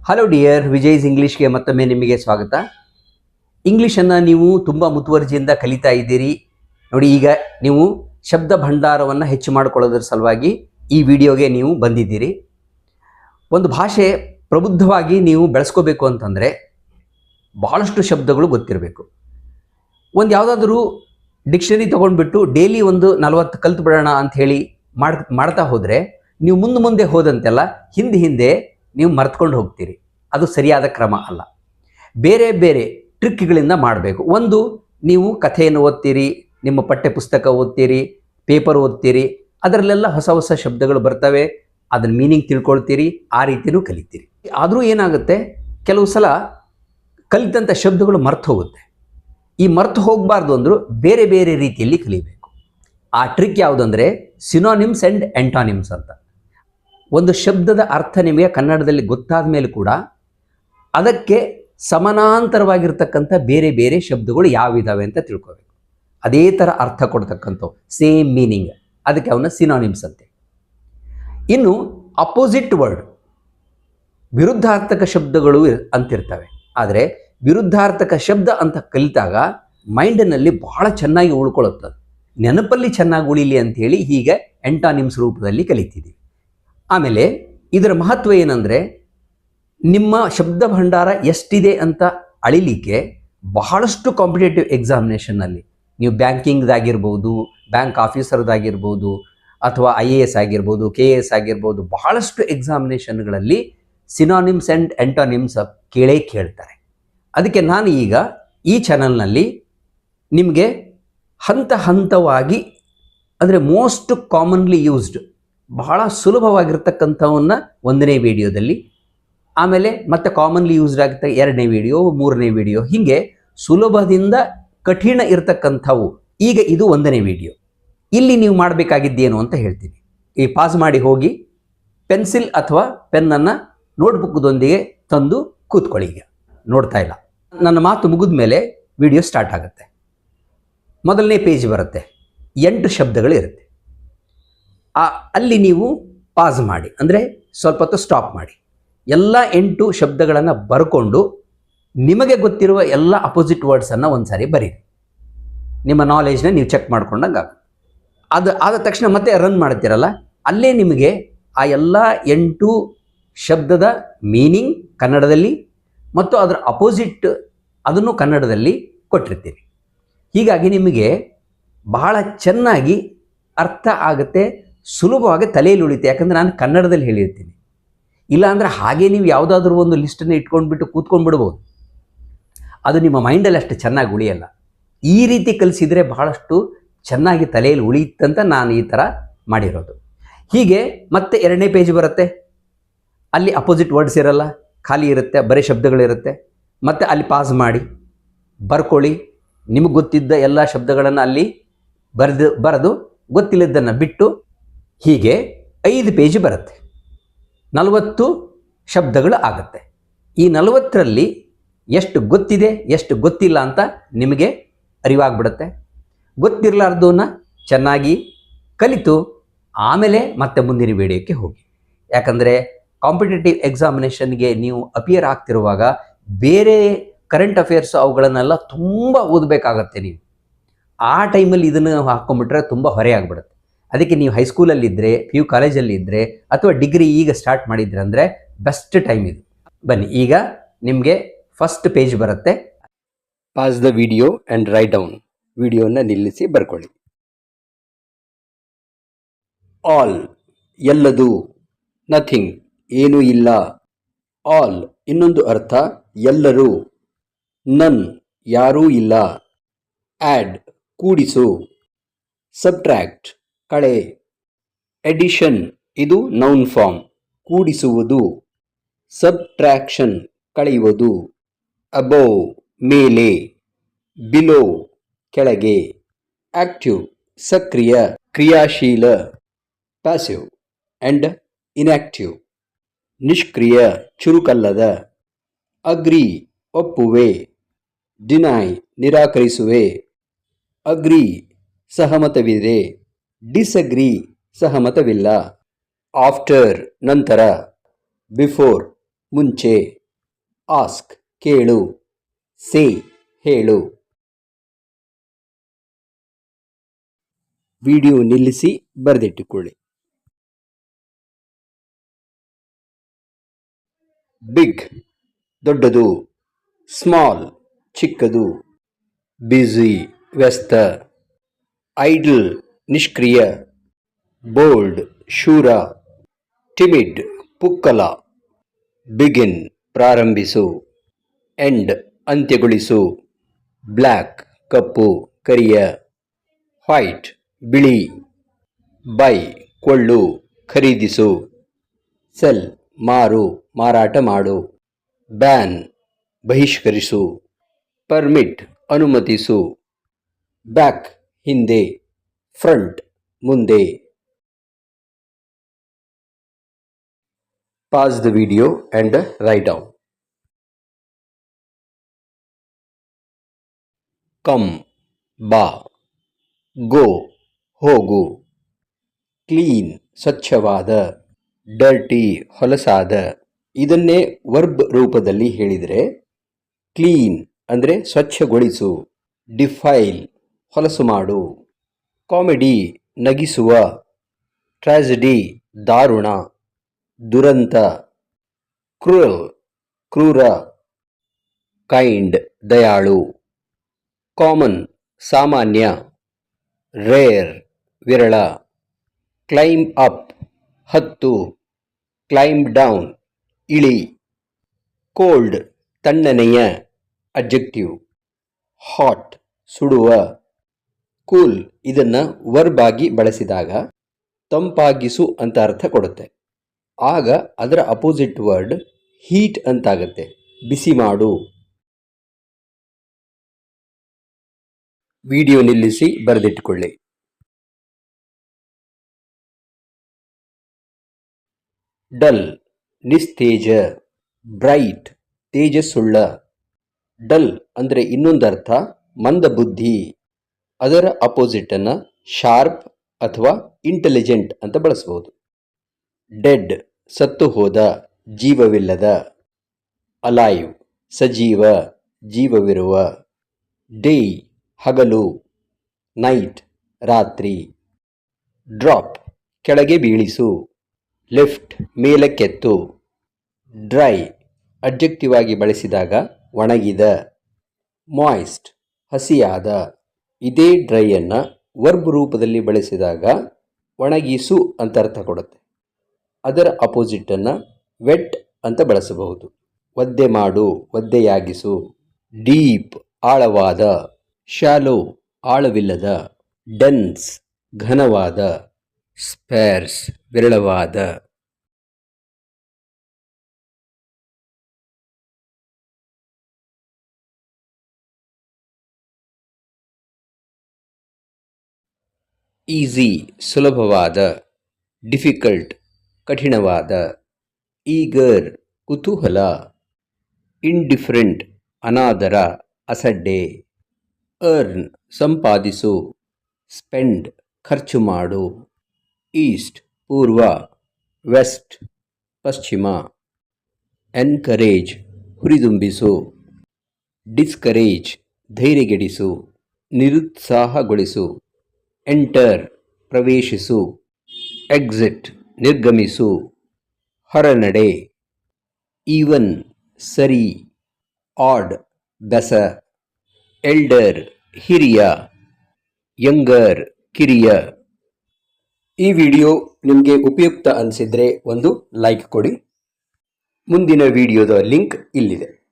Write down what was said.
Hello dear, Vijay's ಇಂಗ್ಲೀಷ್ಗೆ ಮತ್ತೊಮ್ಮೆ ನಿಮಗೆ ಸ್ವಾಗತ. ಇಂಗ್ಲೀಷನ್ನು ನೀವು ತುಂಬ ಮುತುವರ್ಜಿಯಿಂದ ಕಲಿತಾ ಇದ್ದೀರಿ. ನೋಡಿ, ಈಗ ನೀವು ಶಬ್ದ ಭಂಡಾರವನ್ನು ಹೆಚ್ಚು ಮಾಡಿಕೊಳ್ಳೋದ್ರ ಸಲುವಾಗಿ ಈ ವಿಡಿಯೋಗೆ ನೀವು ಬಂದಿದ್ದೀರಿ. ಒಂದು ಭಾಷೆ ಪ್ರಬುದ್ಧವಾಗಿ ನೀವು ಬೆಳೆಸ್ಕೋಬೇಕು ಅಂತಂದರೆ ಬಹಳಷ್ಟು ಶಬ್ದಗಳು ಗೊತ್ತಿರಬೇಕು. ಒಂದು ಯಾವುದಾದ್ರೂ ಡಿಕ್ಷನರಿ ತೊಗೊಂಡ್ಬಿಟ್ಟು ಡೈಲಿ ಒಂದು 40 ಕಲ್ತು ಬಿಡೋಣ ಅಂಥೇಳಿ ಮಾಡ್ತಾ ಹೋದರೆ ನೀವು ಮುಂದೆ ಹೋದಂತೆಲ್ಲ ಹಿಂದೆ ನೀವು ಮರ್ತ್ಕೊಂಡು ಹೋಗ್ತೀರಿ. ಅದು ಸರಿಯಾದ ಕ್ರಮ ಅಲ್ಲ. ಬೇರೆ ಬೇರೆ ಟ್ರಿಕ್ಗಳಿಂದ ಮಾಡಬೇಕು. ಒಂದು, ನೀವು ಕಥೆಯನ್ನು ಓದ್ತೀರಿ, ನಿಮ್ಮ ಪಠ್ಯ ಪುಸ್ತಕ ಓದ್ತೀರಿ, ಪೇಪರ್ ಓದ್ತೀರಿ, ಅದರಲ್ಲೆಲ್ಲ ಹೊಸ ಹೊಸ ಶಬ್ದಗಳು ಬರ್ತವೆ, ಅದರ ಮೀನಿಂಗ್ ತಿಳ್ಕೊಳ್ತೀರಿ, ಆ ರೀತಿಯೂ ಕಲಿತೀರಿ. ಆದರೂ ಏನಾಗುತ್ತೆ, ಕೆಲವು ಸಲ ಕಲಿತಂಥ ಶಬ್ದಗಳು ಮರ್ತು ಹೋಗುತ್ತೆ. ಈ ಮರ್ತು ಹೋಗಬಾರ್ದು ಅಂದರೂ ಬೇರೆ ಬೇರೆ ರೀತಿಯಲ್ಲಿ ಕಲಿಬೇಕು. ಆ ಟ್ರಿಕ್ ಯಾವುದಂದರೆ ಸಿನೋನಿಮ್ಸ್ ಆ್ಯಂಡ್ ಆ್ಯಂಟಾನಿಮ್ಸ್ ಅಂತ. ಒಂದು ಶಬ್ದದ ಅರ್ಥ ನಿಮಗೆ ಕನ್ನಡದಲ್ಲಿ ಗೊತ್ತಾದ ಮೇಲೆ ಕೂಡ ಅದಕ್ಕೆ ಸಮಾನಾಂತರವಾಗಿರ್ತಕ್ಕಂಥ ಬೇರೆ ಬೇರೆ ಶಬ್ದಗಳು ಯಾವಿದ್ದಾವೆ ಅಂತ ತಿಳ್ಕೋಬೇಕು. ಅದೇ ಥರ ಅರ್ಥ ಕೊಡ್ತಕ್ಕಂಥವು, ಸೇಮ್ ಮೀನಿಂಗ್, ಅದಕ್ಕೆ ಅವನ್ನ ಸಿನೋನಿಮ್ಸ್ ಅಂತೆ. ಇನ್ನು ಅಪೋಸಿಟ್ ವರ್ಡ್, ವಿರುದ್ಧಾರ್ಥಕ ಶಬ್ದಗಳು ಅಂತಿರ್ತವೆ. ಆದರೆ ವಿರುದ್ಧಾರ್ಥಕ ಶಬ್ದ ಅಂತ ಕಲಿತಾಗ ಮೈಂಡಿನಲ್ಲಿ ಬಹಳ ಚೆನ್ನಾಗಿ ಉಳ್ಕೊಳ್ಳುತ್ತದೆ, ನೆನಪಲ್ಲಿ ಚೆನ್ನಾಗಿ ಉಳಿಲಿ ಅಂಥೇಳಿ ಹೀಗೆ ಆ್ಯಂಟಾನಿಮ್ಸ್ ರೂಪದಲ್ಲಿ ಕಲಿತಿದ್ದೀವಿ. ಆಮೇಲೆ ಇದರ ಮಹತ್ವ ಏನಂದರೆ, ನಿಮ್ಮ ಶಬ್ದ ಭಂಡಾರ ಎಷ್ಟಿದೆ ಅಂತ ಅಳಿಲಿಕ್ಕೆ ಬಹಳಷ್ಟು ಕಾಂಪಿಟೇಟಿವ್ ಎಕ್ಸಾಮಿನೇಷನ್ನಲ್ಲಿ, ನೀವು ಬ್ಯಾಂಕಿಂಗ್ದಾಗಿರ್ಬೋದು, ಬ್ಯಾಂಕ್ ಆಫೀಸರ್ದಾಗಿರ್ಬೋದು, ಅಥವಾ IAS ಆಗಿರ್ಬೋದು, KS ಆಗಿರ್ಬೋದು, ಬಹಳಷ್ಟು ಎಕ್ಸಾಮಿನೇಷನ್ಗಳಲ್ಲಿ ಸಿನೋನಿಮ್ಸ್ ಆ್ಯಂಡ್ ಆ್ಯಂಟಾನಿಮ್ಸ್ ಕೇಳ್ತಾರೆ. ಅದಕ್ಕೆ ನಾನು ಈಗ ಈ ಚಾನಲ್ನಲ್ಲಿ ನಿಮಗೆ ಹಂತವಾಗಿ, ಅಂದರೆ ಮೋಸ್ಟ್ ಕಾಮನ್ಲಿ ಯೂಸ್ಡ್, ಬಹಳ ಸುಲಭವಾಗಿರ್ತಕ್ಕಂಥವನ್ನ 1ನೇ ವಿಡಿಯೋದಲ್ಲಿ, ಆಮೇಲೆ ಮತ್ತೆ ಕಾಮನ್ಲಿ ಯೂಸ್ಡ್ ಆಗುತ್ತೆ 2ನೇ ವಿಡಿಯೋ, 3ನೇ ವಿಡಿಯೋ, ಹೀಗೆ ಸುಲಭದಿಂದ ಕಠಿಣ ಇರತಕ್ಕಂಥವು. ಈಗ ಇದು 1ನೇ ವಿಡಿಯೋ. ಇಲ್ಲಿ ನೀವು ಮಾಡಬೇಕಾಗಿದ್ದೇನು ಅಂತ ಹೇಳ್ತೀನಿ. ಈ ಪಾಸ್ ಮಾಡಿ ಹೋಗಿ ಪೆನ್ಸಿಲ್ ಅಥವಾ ಪೆನ್ನನ್ನು ನೋಟ್ಬುಕ್ದೊಂದಿಗೆ ತಂದು ಕೂತ್ಕೊಳ್ಳಿ. ಈಗ ನೋಡ್ತಾ ಇಲ್ಲ, ನನ್ನ ಮಾತು ಮುಗಿದ ಮೇಲೆ ವಿಡಿಯೋ ಸ್ಟಾರ್ಟ್ ಆಗುತ್ತೆ. ಮೊದಲನೇ ಪೇಜ್ ಬರುತ್ತೆ, 8 ಶಬ್ದಗಳು ಇರುತ್ತೆ. ಅಲ್ಲಿ ನೀವು ಪಾಸ್ ಮಾಡಿ, ಅಂದರೆ ಸ್ವಲ್ಪ ಹೊತ್ತು ಸ್ಟಾಪ್ ಮಾಡಿ, ಎಲ್ಲ 8 ಶಬ್ದಗಳನ್ನು ಬರ್ಕೊಂಡು ನಿಮಗೆ ಗೊತ್ತಿರುವ ಎಲ್ಲ ಅಪೋಸಿಟ್ ವರ್ಡ್ಸನ್ನು ಒಂದು ಸಾರಿ ಬರೀರಿ. ನಿಮ್ಮ ನಾಲೆಜ್ನ ನೀವು ಚೆಕ್ ಮಾಡ್ಕೊಂಡಂಗೆ ಆಗುತ್ತೆ. ಅದು ಆದ ತಕ್ಷಣ ಮತ್ತೆ ರನ್ ಮಾಡ್ತೀರಲ್ಲ, ಅಲ್ಲೇ ನಿಮಗೆ ಆ ಎಲ್ಲ 8 ಶಬ್ದದ ಮೀನಿಂಗ್ ಕನ್ನಡದಲ್ಲಿ ಮತ್ತು ಅದರ ಅಪೋಸಿಟ್ ಅದನ್ನು ಕನ್ನಡದಲ್ಲಿ ಕೊಟ್ಟಿರ್ತೀರಿ. ಹೀಗಾಗಿ ನಿಮಗೆ ಬಹಳ ಚೆನ್ನಾಗಿ ಅರ್ಥ ಆಗುತ್ತೆ, ಸುಲಭವಾಗಿ ತಲೆಯಲ್ಲಿ ಉಳಿತೆ. ಯಾಕಂದರೆ ನಾನು ಕನ್ನಡದಲ್ಲಿ ಹೇಳಿರ್ತೀನಿ. ಇಲ್ಲಾಂದರೆ ಹಾಗೆ ನೀವು ಯಾವುದಾದ್ರೂ ಒಂದು ಲಿಸ್ಟನ್ನು ಇಟ್ಕೊಂಡ್ಬಿಟ್ಟು ಕೂತ್ಕೊಂಡ್ಬಿಡ್ಬೋದು, ಅದು ನಿಮ್ಮ ಮೈಂಡಲ್ಲಿ ಅಷ್ಟು ಚೆನ್ನಾಗಿ ಉಳಿಯಲ್ಲ. ಈ ರೀತಿ ಕಲಿಸಿದರೆ ಬಹಳಷ್ಟು ಚೆನ್ನಾಗಿ ತಲೆಯಲ್ಲಿ ಉಳಿಯುತ್ತಂತ ನಾನು ಈ ಥರ ಮಾಡಿರೋದು. ಹೀಗೆ ಮತ್ತೆ 2ನೇ ಪೇಜ್ ಬರುತ್ತೆ, ಅಲ್ಲಿ ಅಪೋಸಿಟ್ ವರ್ಡ್ಸ್ ಇರಲ್ಲ, ಖಾಲಿ ಇರುತ್ತೆ, ಬರೀ ಶಬ್ದಗಳಿರುತ್ತೆ. ಮತ್ತು ಅಲ್ಲಿ ಪಾಸ್ ಮಾಡಿ ಬರ್ಕೊಳ್ಳಿ. ನಿಮಗೆ ಗೊತ್ತಿದ್ದ ಎಲ್ಲ ಶಬ್ದಗಳನ್ನು ಅಲ್ಲಿ ಬರೆದು ಗೊತ್ತಿಲ್ಲದನ್ನು ಬಿಟ್ಟು, ಹೀಗೆ 5 ಪೇಜ್ ಬರುತ್ತೆ, 40 ಶಬ್ದಗಳು ಆಗುತ್ತೆ. ಈ 40ರಲ್ಲಿ ಎಷ್ಟು ಗೊತ್ತಿದೆ ಎಷ್ಟು ಗೊತ್ತಿಲ್ಲ ಅಂತ ನಿಮಗೆ ಅರಿವಾಗ್ಬಿಡುತ್ತೆ. ಗೊತ್ತಿರಲಾರ್ದನ್ನ ಚೆನ್ನಾಗಿ ಕಲಿತು ಆಮೇಲೆ ಮತ್ತೆ ಮುಂದಿನ ವಿಡಿಯೋಕ್ಕೆ ಹೋಗಿ. ಯಾಕಂದರೆ ಕಾಂಪಿಟೇಟಿವ್ ಎಕ್ಸಾಮಿನೇಷನ್ಗೆ ನೀವು ಅಪಿಯರ್ ಆಗ್ತಿರುವಾಗ ಬೇರೆ ಕರೆಂಟ್ ಅಫೇರ್ಸ್ ಅವುಗಳನ್ನೆಲ್ಲ ತುಂಬ ಓದಬೇಕಾಗತ್ತೆ. ನೀವು ಆ ಟೈಮಲ್ಲಿ ಇದನ್ನು ಹಾಕ್ಕೊಂಡ್ಬಿಟ್ರೆ ತುಂಬ ಹೊರೆ ಆಗಿಬಿಡುತ್ತೆ. ಅದಕ್ಕೆ ನೀವು ಹೈಸ್ಕೂಲಲ್ಲಿದ್ದರೆ, PU ಕಾಲೇಜಲ್ಲಿದ್ದರೆ, ಅಥವಾ ಡಿಗ್ರಿ ಈಗ ಸ್ಟಾರ್ಟ್ ಮಾಡಿದ್ರೆ ಅಂದರೆ ಬೆಸ್ಟ್ ಟೈಮ್ ಇದು. ಬನ್ನಿ, ಈಗ ನಿಮಗೆ ಫಸ್ಟ್ ಪೇಜ್ ಬರುತ್ತೆ. Pass the video and write down. ವಿಡಿಯೋನ ನಿಲ್ಲಿಸಿ ಬರ್ಕೊಳ್ಳಿ. ಆಲ್, ಎಲ್ಲದು. ನಥಿಂಗ್, ಏನೂ ಇಲ್ಲ. ಆಲ್ ಇನ್ನೊಂದು ಅರ್ಥ ಎಲ್ಲರೂ. ನನ್, ಯಾರೂ ಇಲ್ಲ. ಆ್ಯಡ್, ಕೂಡಿಸು. ಸಬ್ಟ್ರ್ಯಾಕ್ಟ್, ಕಳೆ. ಎಡಿಷನ್, ಇದು ನೌನ್ ಫಾರ್ಮ್, ಕೂಡಿಸುವುದು. ಸಬ್ಟ್ರಾಕ್ಷನ್, ಕಳೆಯುವುದು. ಅಬೋವ್, ಮೇಲೆ. ಬಿಲೋ, ಕೆಳಗೆ. ಆಕ್ಟಿವ್, ಸಕ್ರಿಯ, ಕ್ರಿಯಾಶೀಲ. ಪ್ಯಾಸಿವ್ ಆ್ಯಂಡ್ ಇನ್ಆಕ್ಟಿವ್, ನಿಷ್ಕ್ರಿಯ, ಚುರುಕಲ್ಲದ. ಅಗ್ರಿ, ಒಪ್ಪುವೆ. ಡಿನೈ, ನಿರಾಕರಿಸುವೆ. ಅಗ್ರಿ, ಸಹಮತವಿದೆ. ಡಿಸಗ್ರಿ, ಸಹಮತವಿಲ್ಲ. ಆಫ್ಟರ್, ನಂತರ. ಬಿಫೋರ್, ಮುಂಚೆ. ಆಸ್ಕ್ ಕೇಳು. ಸೇ ಹೇಳು. ವಿಡಿಯೋ ನಿಲ್ಲಿಸಿ ಬರೆದಿಟ್ಟುಕೊಳ್ಳಿ. ಬಿಗ್ ದೊಡ್ಡದು. ಸ್ಮಾಲ್ ಚಿಕ್ಕದು. ಬ್ಯುಸಿ ವ್ಯಸ್ತ. ಐಡಲ್ ನಿಷ್ಕ್ರಿಯ. ಬೋಲ್ಡ್ ಶೂರ. ಟಿಮಿಡ್ ಪುಕ್ಕಲ. ಬಿಗಿನ್ ಪ್ರಾರಂಭಿಸು. ಎಂಡ್ ಅಂತ್ಯಗೊಳಿಸು. ಬ್ಲ್ಯಾಕ್ ಕಪ್ಪು ಕರಿಯ. ವೈಟ್ ಬಿಳಿ. ಬೈ ಕೊಳ್ಳು ಖರೀದಿಸು. ಸೆಲ್ ಮಾರು ಮಾರಾಟ ಮಾಡು. ಬ್ಯಾನ್ ಬಹಿಷ್ಕರಿಸು. ಪರ್ಮಿಟ್ ಅನುಮತಿಸು. ಬ್ಯಾಕ್ ಹಿಂದೆ. ಫ್ರಂಟ್ ಮುಂದೆ. Pause the video and write down. Come ಬಾ. ಗೋ ಹೋಗು. ಕ್ಲೀನ್ ಸ್ವಚ್ಛವಾದ. ಡರ್ಟಿ ಹೊಲಸಾದ. ಇದನ್ನೇ ವರ್ಬ್ ರೂಪದಲ್ಲಿ ಹೇಳಿದರೆ ಕ್ಲೀನ್ ಅಂದರೆ ಸ್ವಚ್ಛಗೊಳಿಸು. ಡಿಫೈಲ್ ಹೊಲಸು ಮಾಡು. ಕಾಮಿಡಿ ನಗಿಸುವ. ಟ್ರಾಜಿಡಿ ದಾರುಣ ದುರಂತ. ಕ್ರೂಯಲ್ ಕ್ರೂರ. ಕೈಂಡ್ ದಯಾಳು. ಕಾಮನ್ ಸಾಮಾನ್ಯ. ರೇರ್ ವಿರಳ. ಕ್ಲೈಂಬ್ ಅಪ್ ಹತ್ತು. ಕ್ಲೈಂಬ್ ಡೌನ್ ಇಳಿ. ಕೋಲ್ಡ್ ತಣ್ಣನೆಯ ಅಡ್ಜೆಕ್ಟಿವ್. ಹಾಟ್ ಸುಡುವ. ಕೂಲ್ ಇದನ್ನು ವರ್ಬ್ ಆಗಿ ಬಳಸಿದಾಗ ತಂಪಾಗಿಸು ಅಂತ ಅರ್ಥ ಕೊಡುತ್ತೆ. ಆಗ ಅದರ ಅಪೋಸಿಟ್ ವರ್ಡ್ ಹೀಟ್ ಅಂತಾಗುತ್ತೆ. ಬಿಸಿ ಮಾಡು. ವಿಡಿಯೋ ನಿಲ್ಲಿಸಿ ಬರೆದಿಟ್ಟುಕೊಳ್ಳಿ. ಡಲ್ ನಿಸ್ತೇಜ. ಬ್ರೈಟ್ ತೇಜಸ್ಸುಳ್ಳ. ಡಲ್ ಅಂದರೆ ಇನ್ನೊಂದರ್ಥ ಮಂದಬುದ್ಧಿ. ಅದರ ಅಪೋಸಿಟನ್ನು ಶಾರ್ಪ್ ಅಥವಾ ಇಂಟೆಲಿಜೆಂಟ್ ಅಂತ ಬಳಸಬಹುದು. ಡೆಡ್ ಸತ್ತು ಹೋದ ಜೀವವಿಲ್ಲದ. ಅಲೈವ್ ಸಜೀವ ಜೀವವಿರುವ. ಡೇ ಹಗಲು. ನೈಟ್ ರಾತ್ರಿ. ಡ್ರಾಪ್ ಕೆಳಗೆ ಬೀಳಿಸು. ಲಿಫ್ಟ್ ಮೇಲಕ್ಕೆತ್ತು. ಡ್ರೈ ಅಡ್ಜೆಕ್ಟಿವ್ ಆಗಿ ಬಳಸಿದಾಗ ಒಣಗಿದ. ಮಾಯ್ಸ್ಟ್ ಹಸಿಯಾದ. ಇದೇ ಡ್ರೈಯನ್ನು ವರ್ಬ್ ರೂಪದಲ್ಲಿ ಬಳಸಿದಾಗ ಒಣಗಿಸು ಅಂತ ಅರ್ಥ ಕೊಡುತ್ತೆ. ಅದರ ಅಪೋಸಿಟನ್ನು ವೆಟ್ ಅಂತ ಬಳಸಬಹುದು. ಒದ್ದೆ ಮಾಡು ಒದ್ದೆಯಾಗಿಸು. ಡೀಪ್ ಆಳವಾದ. ಶಾಲೋ ಆಳವಿಲ್ಲದ. ಡೆನ್ಸ್ ಘನವಾದ. ಸ್ಪೇರ್ಸ್ ವಿರಳವಾದ. ಈಸಿ ಸುಲಭವಾದ. ಡಿಫಿಕಲ್ಟ್ ಕಠಿಣವಾದ. ಈಗರ್ ಕುತೂಹಲ. ಇಂಡಿಫರೆಂಟ್ ಅನಾದರ ಅಸಡ್ಡೆ. ಅರ್ನ್ ಸಂಪಾದಿಸು. ಸ್ಪೆಂಡ್ ಖರ್ಚು ಮಾಡು. ಈಸ್ಟ್ ಪೂರ್ವ. ವೆಸ್ಟ್ ಪಶ್ಚಿಮ. ಎನ್ಕರೇಜ್ ಹುರಿದುಂಬಿಸು. ಡಿಸ್ಕರೇಜ್ ಧೈರ್ಯಗೆಡಿಸು. ನಿರುತ್ಸಾಹಗೊಳಿಸು. ಎಂಟರ್ ಪ್ರವೇಶಿಸು. ಎಕ್ಸಿಟ್ ನಿರ್ಗಮಿಸು. ಹೊರನಡೆ. ಈವನ್ ಸರಿ. ಆಡ್ ಬೆಸ. ಎಲ್ಡರ್ ಹಿರಿಯ. ಯಂಗರ್ ಕಿರಿಯ. ಈ ವಿಡಿಯೋ ನಿಮಗೆ ಉಪಯುಕ್ತ ಅನಿಸಿದರೆ ಒಂದು ಲೈಕ್ ಕೊಡಿ. ಮುಂದಿನ ವಿಡಿಯೋದ ಲಿಂಕ್ ಇಲ್ಲಿದೆ.